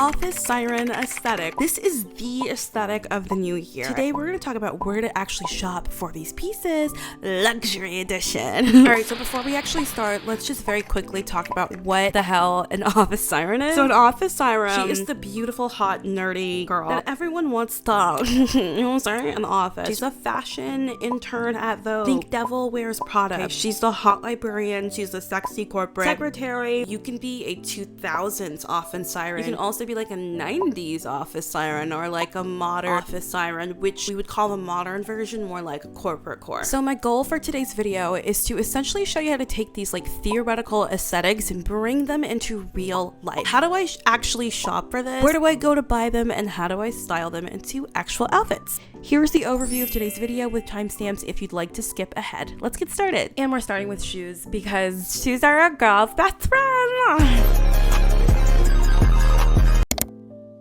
office siren aesthetic. This is the aesthetic of the new year. Today we're going to talk about where to actually shop for these pieces, luxury edition. All right, so before we actually start, let's just very quickly talk about what the hell an office siren is. So an office siren, she is the beautiful, hot, nerdy girl that everyone wants to, you know what I'm saying, in the office. She's a fashion intern at Vogue. Think Devil Wears Prada. Okay, she's the hot librarian. She's the sexy corporate secretary. You can be a 2000s office siren. You can also be like a 90s office siren or like a modern office siren, which we would call the modern version more like a corporate core. So my goal for today's video is to essentially show you how to take these like theoretical aesthetics and bring them into real life. How do I actually shop for this? Where do I go to buy them? And how do I style them into actual outfits? Here's the overview of today's video with timestamps if you'd like to skip ahead. Let's get started. And we're starting with shoes because shoes are a girl's best friend.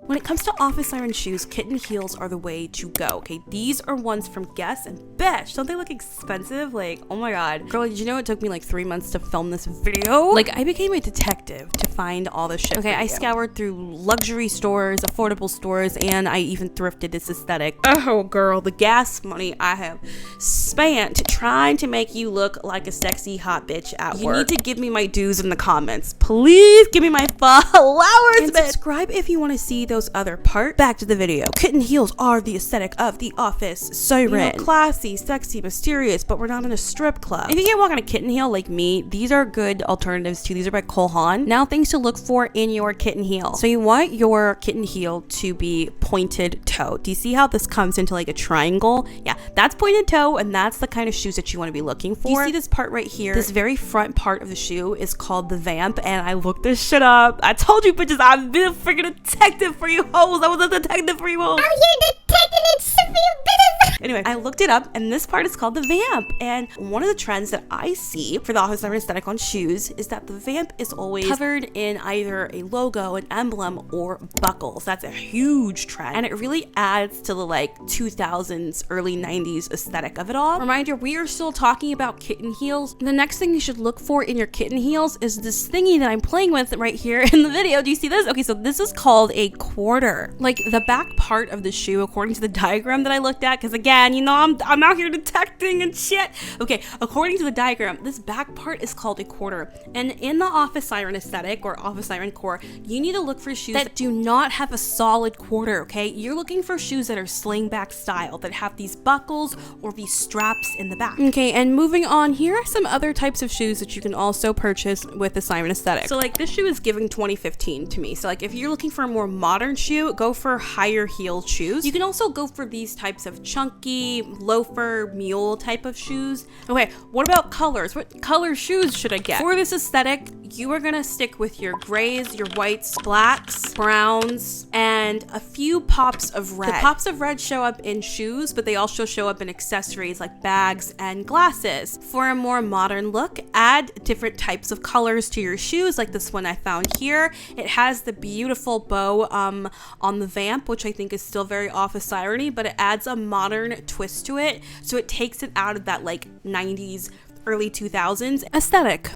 When it comes to office siren shoes, kitten heels are the way to go, okay? These are ones from Guess, and bitch, don't they look expensive? Like, oh my god. Girl, did you know it took me like 3 months to film this video? Like, I became a detective to find all this shit. Okay, I scoured through luxury stores, affordable stores, and I even thrifted this aesthetic. Oh girl, the gas money I have spent trying to make you look like a sexy hot bitch at work. You need to give me my dues in the comments. Please give me my followers, and subscribe if you want to see those other parts. Back to the video. Kitten heels are the aesthetic of the office siren. You know, classy, sexy, mysterious, but we're not in a strip club. If you can't walk on a kitten heel like me, these are good alternatives too. These are by Cole Haan. Now things to look for in your kitten heel. So you want your kitten heel to be pointed toe. Do you see how this comes into like a triangle? Yeah, that's pointed toe, and that's the kind of shoes that you want to be looking for. Do you see this part right here? This very front part of the shoe is called the vamp, and I looked this shit up. I told you bitches I've been a freaking detective for you hoes. I was a detective for you hoes. Are you detecting it, business? Anyway, I looked it up, and this part is called the vamp. And one of the trends that I see for the office siren aesthetic on shoes is that the vamp is always covered in either a logo, an emblem, or buckles. That's a huge trend, and it really adds to the like 2000s, early 90s aesthetic of it all. Reminder, we are still talking about kitten heels. The next thing you should look for in your kitten heels is this thingy that I'm playing with right here in the video. Do you see this? Okay, so this is called a quarter. Like the back part of the shoe, according to the diagram that I looked at, because again, you know, I'm out here detecting and shit. Okay, according to the diagram, this back part is called a quarter. And in the office siren aesthetic or office siren core, you need to look for shoes that do not have a solid quarter, okay? You're looking for shoes that are sling back style, that have these buckles or these straps in the back. Okay, and moving on, here are some other types of shoes that you can also purchase with the siren aesthetic. So like this shoe is giving 2015 to me. So like if you're looking for a more modern shoe, go for higher heel shoes. You can also go for these types of chunky loafer mule type of shoes. Okay, what about colors? What color shoes should I get? For this aesthetic, you are gonna stick with your grays, your whites, blacks, browns, and a few pops of red. The pops of red show up in shoes, but they also show up in accessories like bags and glasses. For a more modern look, add different types of colors to your shoes, like this one I found here. It has the beautiful bow on the vamp, which I think is still very office siren-y, but it adds a modern twist to it, so it takes it out of that like 90s, early 2000s aesthetic.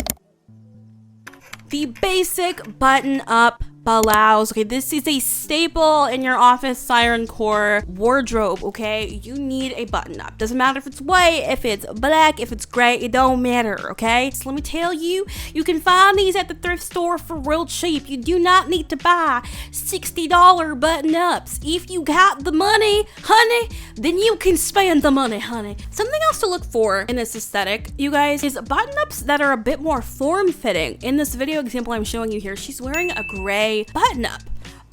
The basic button-up blouse. Okay, this is a staple in your office siren core wardrobe. Okay, you need a button up. Doesn't matter if it's white, if it's black, if it's gray, it don't matter. Okay, so let me tell you, you can find these at the thrift store for real cheap. You do not need to buy $60 button ups. If you got the money, honey, then you can spend the money, honey. Something else to look for in this aesthetic, you guys, is button ups that are a bit more form fitting. In this video example I'm showing you here, she's wearing a gray button up,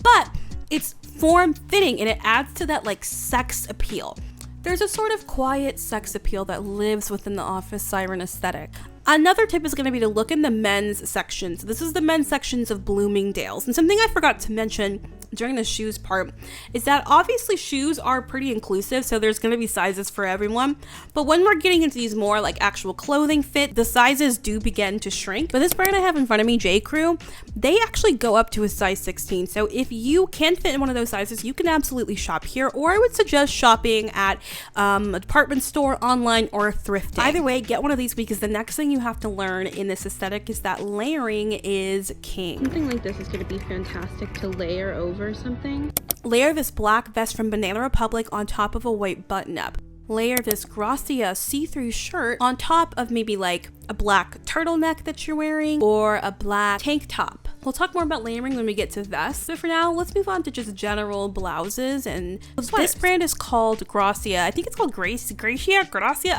but it's form fitting and it adds to that like sex appeal. There's a sort of quiet sex appeal that lives within the office siren aesthetic. Another tip is going to be to look in the men's section. So this is the men's sections of Bloomingdale's. And something I forgot to mention during the shoes part is that obviously shoes are pretty inclusive, so there's going to be sizes for everyone. But when we're getting into these more like actual clothing fit, the sizes do begin to shrink. But this brand I have in front of me, J. Crew, they actually go up to a size 16. So if you can fit in one of those sizes, you can absolutely shop here, or I would suggest shopping at a department store, online, or thrifting. Either way, get one of these because the next thing you have to learn in this aesthetic is that layering is king. Something like this is going to be fantastic to layer over over something. Layer this black vest from Banana Republic on top of a white button-up. Layer this Gracia see-through shirt on top of maybe like a black turtleneck that you're wearing or a black tank top. We'll talk more about layering when we get to vests, but for now, let's move on to just general blouses and sweaters. This brand is called Gracia. I think it's called Gracia,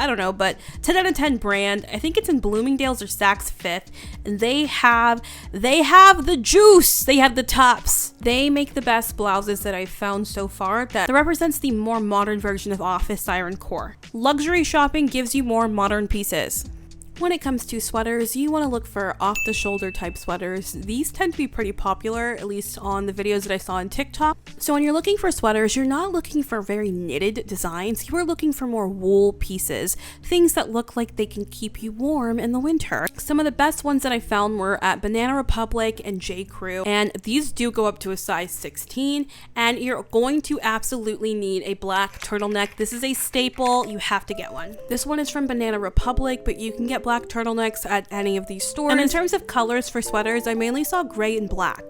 I don't know, but 10 out of 10 brand. I think it's in Bloomingdale's or Saks Fifth, and they have the juice. They have the tops. They make the best blouses that I've found so far that represents the more modern version of Office Siren core. Luxury shopping gives you more modern pieces. When it comes to sweaters, you want to look for off-the-shoulder type sweaters. These tend to be pretty popular, at least on the videos that I saw on TikTok. So when you're looking for sweaters, you're not looking for very knitted designs. You are looking for more wool pieces, things that look like they can keep you warm in the winter. Some of the best ones that I found were at Banana Republic and J. Crew, and these do go up to a size 16, and you're going to absolutely need a black turtleneck. This is a staple. You have to get one. This one is from Banana Republic, but you can get black turtlenecks at any of these stores. And in terms of colors for sweaters, I mainly saw gray and black.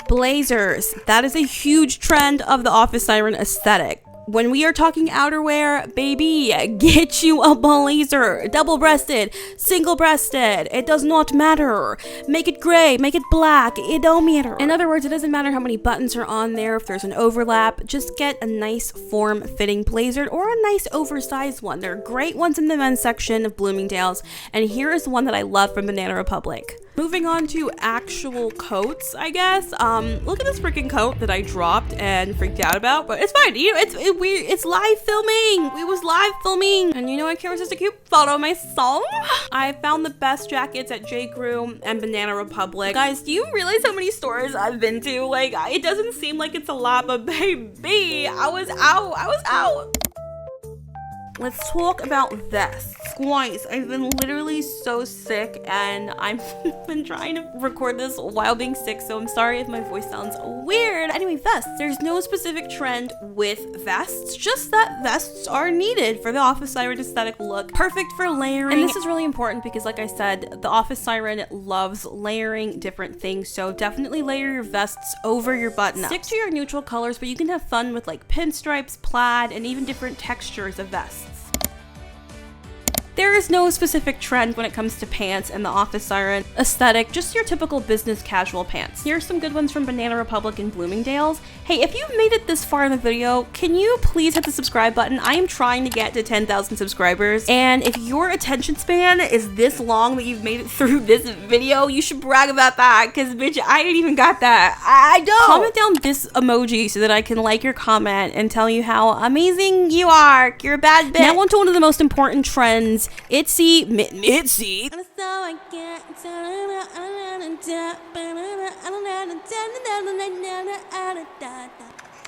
Blazers. That is a huge trend of the Office Siren aesthetic. When we are talking outerwear, baby, get you a blazer. Double-breasted, single-breasted, it does not matter. Make it gray, make it black, it don't matter. In other words, it doesn't matter how many buttons are on there, if there's an overlap, just get a nice form-fitting blazer or a nice oversized one. There are great ones in the men's section of Bloomingdale's, and here is one that I love from Banana Republic. Moving on to actual coats, I guess. Look at this freaking coat that I dropped and freaked out about, but it's fine. You know, it's live filming. We was live filming, and you know I can't resist a cute photo of my song. I found the best jackets at J. Crew and Banana Republic. Guys, do you realize how many stores I've been to? Like, it doesn't seem like it's a lot, but baby, I was out. Let's talk about vests. Guys, I've been literally so sick, and I've been trying to record this while being sick, so I'm sorry if my voice sounds weird. Anyway, vests. There's no specific trend with vests, just that vests are needed for the Office Siren aesthetic look. Perfect for layering. And this is really important because, like I said, the Office Siren loves layering different things, so definitely layer your vests over your button-ups. Stick to your neutral colors, but you can have fun with like pinstripes, plaid, and even different textures of vests. There is no specific trend when it comes to pants and the Office Siren aesthetic, just your typical business casual pants. Here's some good ones from Banana Republic and Bloomingdale's. Hey, if you've made it this far in the video, can you please hit the subscribe button? I am trying to get to 10,000 subscribers, and if your attention span is this long that you've made it through this video, you should brag about that, because bitch, I ain't even got that. I don't. Comment down this emoji so that I can like your comment and tell you how amazing you are. You're a bad bitch. Now on to one of the most important trends. Itsy.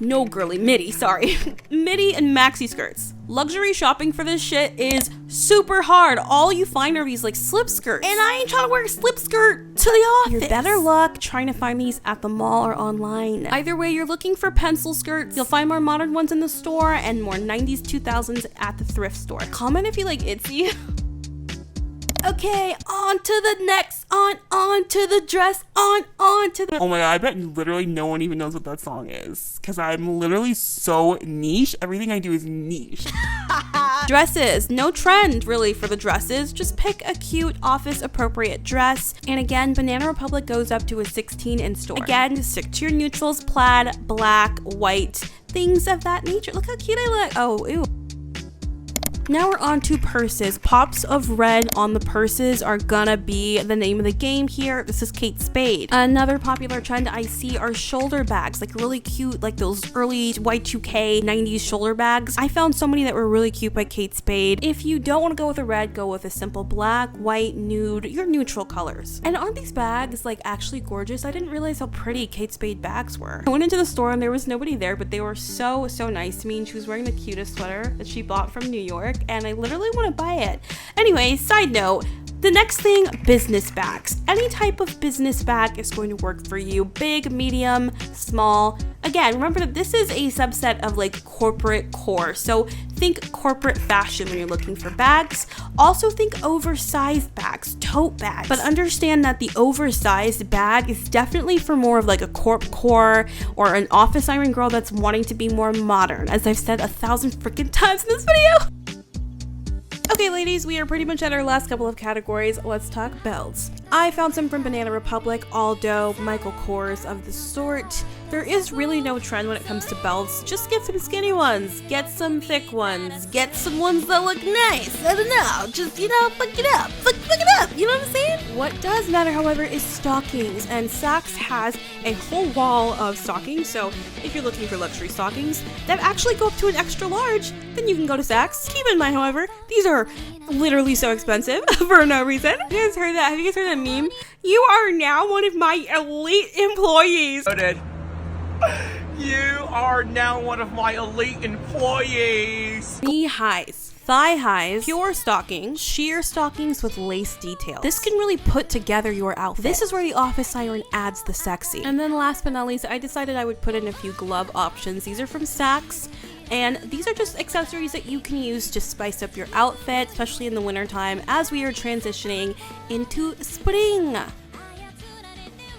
No, girly, midi, sorry. Midi and maxi skirts. Luxury shopping for this shit is super hard. All you find are these like slip skirts. And I ain't trying to wear a slip skirt to the office. You're better luck trying to find these at the mall or online. Either way, you're looking for pencil skirts. You'll find more modern ones in the store and more 90s, 2000s at the thrift store. Comment if you like Itsy. Okay, on to the next, on to the dress, on to the... Oh my god, I bet literally no one even knows what that song is. Because I'm literally so niche. Everything I do is niche. Dresses. No trend really for the dresses. Just pick a cute office appropriate dress. And again, Banana Republic goes up to a 16 in store. Again, stick to your neutrals, plaid, black, white, things of that nature. Look how cute I look. Oh, ew. Now we're on to purses. Pops of red on the purses are gonna be the name of the game here. This is Kate Spade. Another popular trend I see are shoulder bags, like really cute, like those early Y2K 90s shoulder bags. I found so many that were really cute by Kate Spade. If you don't want to go with a red, go with a simple black, white, nude, your neutral colors. And aren't these bags like actually gorgeous? I didn't realize how pretty Kate Spade bags were. I went into the store and there was nobody there, but they were so nice to me, and she was wearing the cutest sweater that she bought from New York, and I literally want to buy it. Anyway, side note, the next thing, business bags. Any type of business bag is going to work for you. Big, medium, small. Again, remember that this is a subset of like corporate core. So think corporate fashion when you're looking for bags. Also think oversized bags, tote bags. But understand that the oversized bag is definitely for more of like a corp core or an office siren girl that's wanting to be more modern, as I've said 1,000 freaking times in this video. Okay, ladies, we are pretty much at our last couple of categories. Let's talk belts. I found some from Banana Republic, Aldo, Michael Kors, of the sort. There is really no trend when it comes to belts. Just get some skinny ones, get some thick ones, get some ones that look nice. I don't know, just, you know, fuck it up, fuck it up, you know what I'm saying? What does matter, however, is stockings, and Saks has a whole wall of stockings, so if you're looking for luxury stockings that actually go up to an extra large, then you can go to Saks. Keep in mind, however, these are literally so expensive for no reason. Have you guys heard that? Have you guys heard that meme? You are now one of my elite employees. You are now one of my elite employees. Knee highs, thigh highs, pure stockings, sheer stockings with lace details. This can really put together your outfit. This is where the office siren adds the sexy. And then last but not least, I decided I would put in a few glove options. These are from Saks. And these are just accessories that you can use to spice up your outfit, especially in the wintertime as we are transitioning into spring.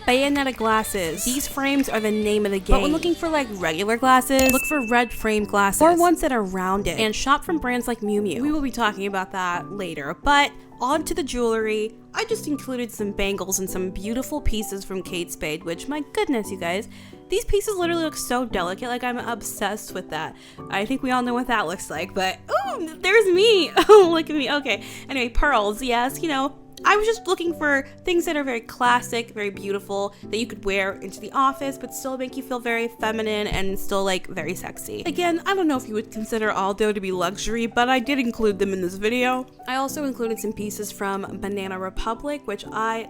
Bayonetta glasses. These frames are the name of the game. But when looking for like regular glasses, look for red frame glasses or ones that are rounded, and shop from brands like Miu Miu. We will be talking about that later, but on to the jewelry. I just included some bangles and some beautiful pieces from Kate Spade, which, my goodness, you guys, these pieces literally look so delicate. Like, I'm obsessed with that. I think we all know what that looks like, but ooh, there's me. Oh, look at me. Okay. Anyway, pearls. Yes, you know, I was just looking for things that are very classic, very beautiful, that you could wear into the office, but still make you feel very feminine and still like very sexy. Again, I don't know if you would consider Aldo to be luxury, but I did include them in this video. I also included some pieces from Banana Republic, which I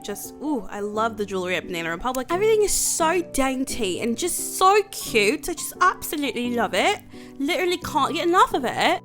love the jewelry at Banana Republic. Everything is so dainty and just so cute. I just absolutely love it. Literally can't get enough of it.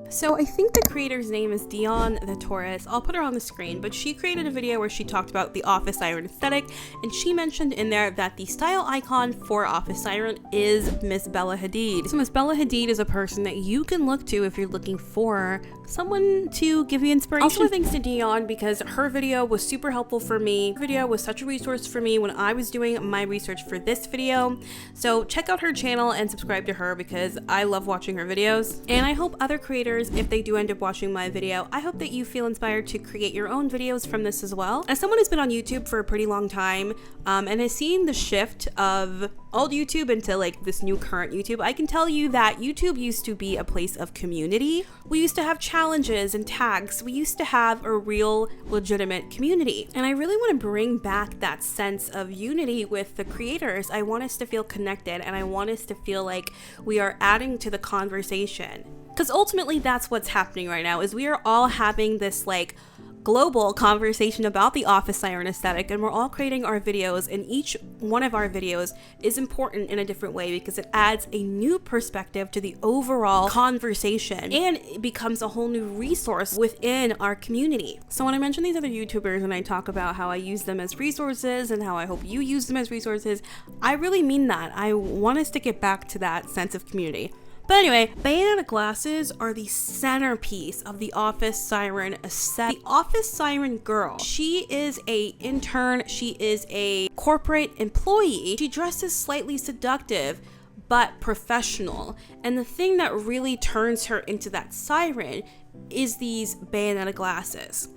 So I think the creator's name is Dion the Taurus. I'll put her on the screen, but she created a video where she talked about the office siren aesthetic, and she mentioned in there that the style icon for office siren is Miss Bella Hadid. So Miss Bella Hadid is a person that you can look to if you're looking for someone to give you inspiration. Also thanks to Dion, because her video was super helpful for me. Her video was such a resource for me when I was doing my research for this video. So check out her channel and subscribe to her, because I love watching her videos. And I hope other creators, if they do end up watching my video, I hope that you feel inspired to create your own videos from this as well. As someone who's been on YouTube for a pretty long time and has seen the shift of old YouTube into like this new current YouTube, I can tell you that YouTube used to be a place of community. We used to have challenges and tags. We used to have a real legitimate community. And I really want to bring back that sense of unity with the creators. I want us to feel connected, and I want us to feel like we are adding to the conversation. Because ultimately that's what's happening right now, is we are all having this like global conversation about the office siren aesthetic, and we're all creating our videos, and each one of our videos is important in a different way because it adds a new perspective to the overall conversation, and it becomes a whole new resource within our community. So when I mention these other YouTubers and I talk about how I use them as resources and how I hope you use them as resources, I really mean that. I want us to get back to that sense of community. But anyway, Bayonetta glasses are the centerpiece of the office siren aesthetic. The office siren girl, she is a intern, she is a corporate employee. She dresses slightly seductive, but professional. And the thing that really turns her into that siren is these Bayonetta glasses.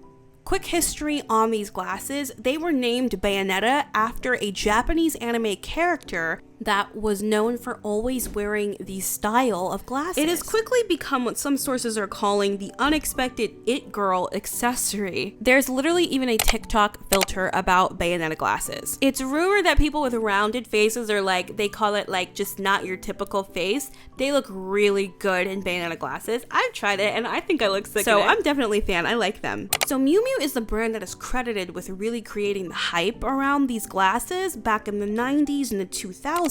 Quick history on these glasses: they were named Bayonetta after a Japanese anime character that was known for always wearing these style of glasses. It has quickly become what some sources are calling the unexpected it girl accessory. There's literally even a TikTok filter about Bayonetta glasses. It's rumored that people with rounded faces are like, they call it like just not your typical face. They look really good in Bayonetta glasses. I've tried it and I think I look sick. So I'm definitely a fan. I like them. So Miu Miu is the brand that is credited with really creating the hype around these glasses back in the 90s and the 2000s.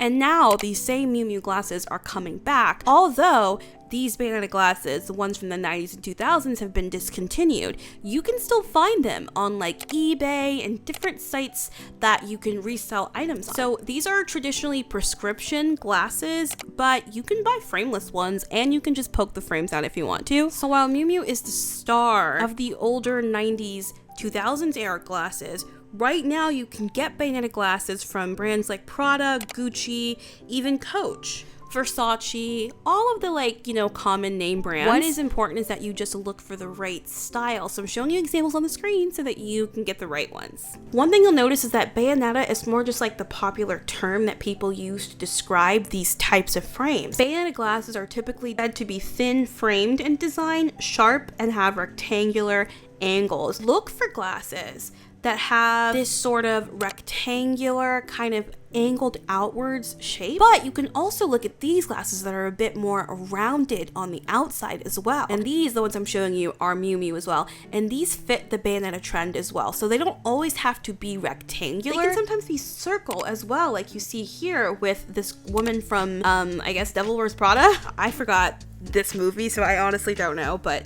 And now these same Miu Miu glasses are coming back, although these bayonetta glasses, the ones from the 90s and 2000s, have been discontinued. You can still find them on like eBay and different sites that you can resell items on. So these are traditionally prescription glasses, but you can buy frameless ones and you can just poke the frames out if you want to. So while Miu Miu is the star of the older 90s, 2000s era glasses, right now you can get bayonetta glasses from brands like Prada, Gucci, even Coach, Versace, all of the like, you know, common name brands. What is important is that you just look for the right style. So I'm showing you examples on the screen so that you can get the right ones. One thing you'll notice is that bayonetta is more just like the popular term that people use to describe these types of frames. Bayonetta glasses are typically said to be thin framed in design, sharp, and have rectangular angles. Look for glasses that have this sort of rectangular kind of angled outwards shape, but you can also look at these glasses that are a bit more rounded on the outside as well. And these, the ones I'm showing you, are Miu Miu as well, and these fit the bayonetta trend as well. So they don't always have to be rectangular. They can sometimes be circle as well, like you see here with this woman from I guess Devil Wears Prada. I forgot this movie, so I honestly don't know, but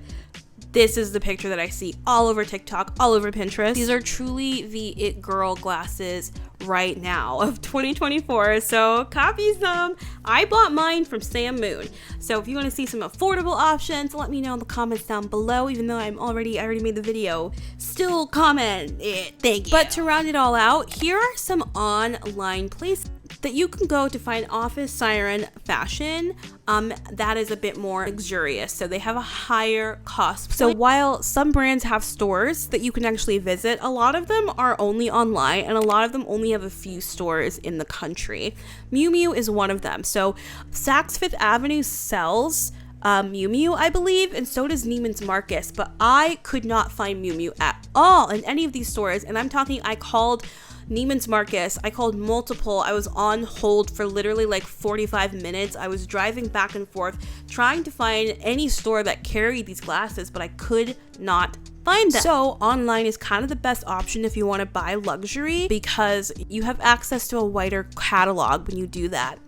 this is the picture that I see all over TikTok, all over Pinterest. These are truly the it girl glasses right now of 2024, so copy some. I bought mine from Sam Moon. So if you want to see some affordable options, let me know in the comments down below. Even though I already made the video, still comment it. Thank you. But to round it all out, here are some online places that you can go to find Office Siren fashion that is a bit more luxurious, so they have a higher cost. So while some brands have stores that you can actually visit, a lot of them are only online and a lot of them only have a few stores in the country. Miu Miu is one of them. So Saks Fifth Avenue sells Miu Miu, I believe, and so does Neiman's Marcus, but I could not find Miu Miu at all in any of these stores. And I'm talking, I called Neiman's Marcus, I called multiple. I was on hold for literally like 45 minutes. I was driving back and forth trying to find any store that carried these glasses, but I could not find them. So online is kind of the best option if you want to buy luxury, because you have access to a wider catalog when you do that.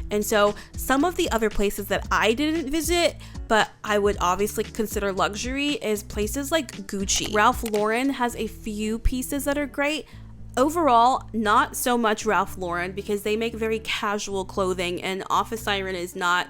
And so some of the other places that I didn't visit, but I would obviously consider luxury, is places like Gucci. Ralph Lauren has a few pieces that are great. Overall, not so much Ralph Lauren, because they make very casual clothing, and Office Siren is not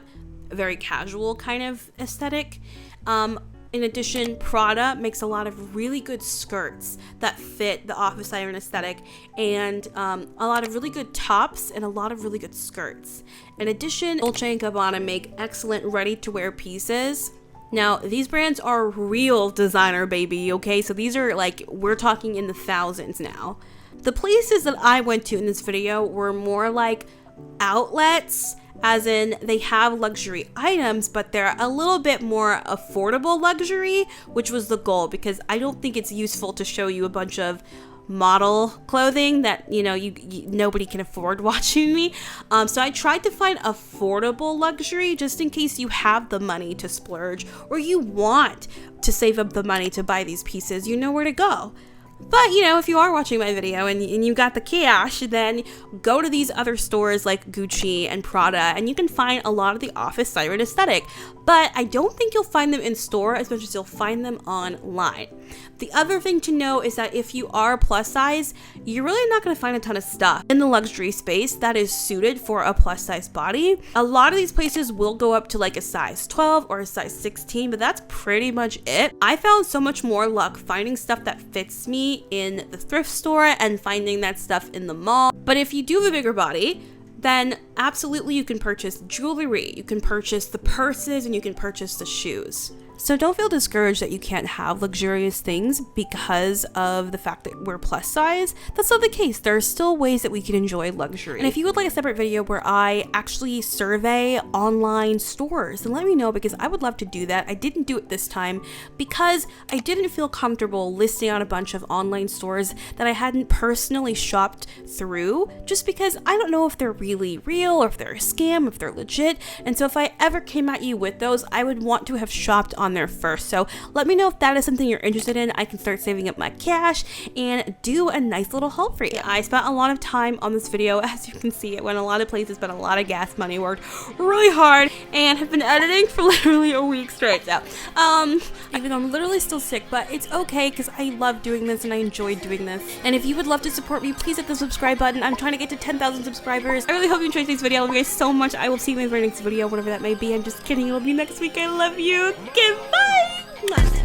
a very casual kind of aesthetic. In addition, Prada makes a lot of really good skirts that fit the Office Siren aesthetic, and a lot of really good tops and a lot of really good skirts. In addition, Dolce & Gabbana make excellent ready-to-wear pieces. Now, these brands are real designer, baby, okay? So these are like, we're talking in the thousands now. The places that I went to in this video were more like outlets, as in they have luxury items, but they're a little bit more affordable luxury, which was the goal, because I don't think it's useful to show you a bunch of model clothing that, you know, nobody can afford watching me. So I tried to find affordable luxury just in case you have the money to splurge or you want to save up the money to buy these pieces. You know where to go. But, you know, if you are watching my video and you got the cash, then go to these other stores like Gucci and Prada, and you can find a lot of the Office Siren aesthetic. But I don't think you'll find them in store as much as you'll find them online. The other thing to know is that if you are plus size, you're really not going to find a ton of stuff in the luxury space that is suited for a plus size body. A lot of these places will go up to like a size 12 or a size 16, but that's pretty much it. I found so much more luck finding stuff that fits me in the thrift store and finding that stuff in the mall. But if you do have a bigger body, then absolutely you can purchase jewelry, you can purchase the purses, and you can purchase the shoes. So don't feel discouraged that you can't have luxurious things because of the fact that we're plus size. That's not the case. There are still ways that we can enjoy luxury. And if you would like a separate video where I actually survey online stores, then let me know, because I would love to do that. I didn't do it this time because I didn't feel comfortable listing out a bunch of online stores that I hadn't personally shopped through, just because I don't know if they're really real or if they're a scam, if they're legit. And so if I ever came at you with those, I would want to have shopped on there first. So let me know if that is something you're interested in. I can start saving up my cash and do a nice little haul for you. I spent a lot of time on this video. As you can see, it went a lot of places, spent a lot of gas money, worked really hard, and have been editing for literally a week straight. So even though I'm literally still sick, but it's okay because I love doing this and I enjoy doing this. And if you would love to support me, please hit the subscribe button. I'm trying to get to 10,000 subscribers. I really hope you enjoyed today's video. I love you guys so much. I will see you in my very next video, whatever that may be. I'm just kidding. It'll be next week. I love you. Goodbye.